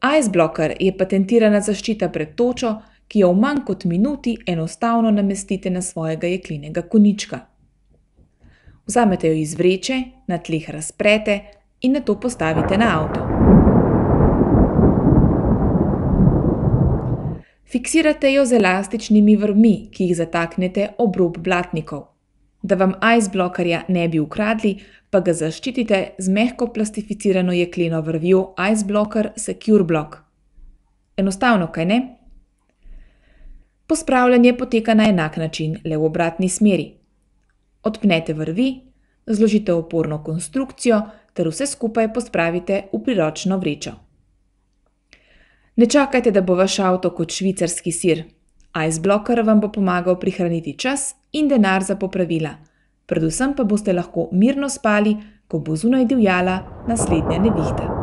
Ice Blocker je patentirana zaščita pred točo, ki jo v manj kot minuti enostavno namestite na svojega jeklenega konjička. Vzamete jo iz vreče, na tleh razprete in nato postavite na avto. Fiksirate jo z elastičnimi vrvmi, ki jih zataknete ob rob blatnikov. Da vam Ice Blockerja ne bi ukradli, pa ga zaščitite z mehko plastificirano jekleno vrvjo Ice Blocker Secure Block. Enostavno, kaj ne? Pospravljanje poteka na enak način, le v obratni smeri. Odpnete vrvi, zložite oporno konstrukcijo ter vse skupaj pospravite v priročno vrečo. Ne čakajte, da bo vaš avto kot švicarski sir. Ice Blocker vam bo pomagal prihraniti čas in denar za popravila. Predvsem pa boste lahko mirno spali, ko bo zunaj divjala naslednja nevihta.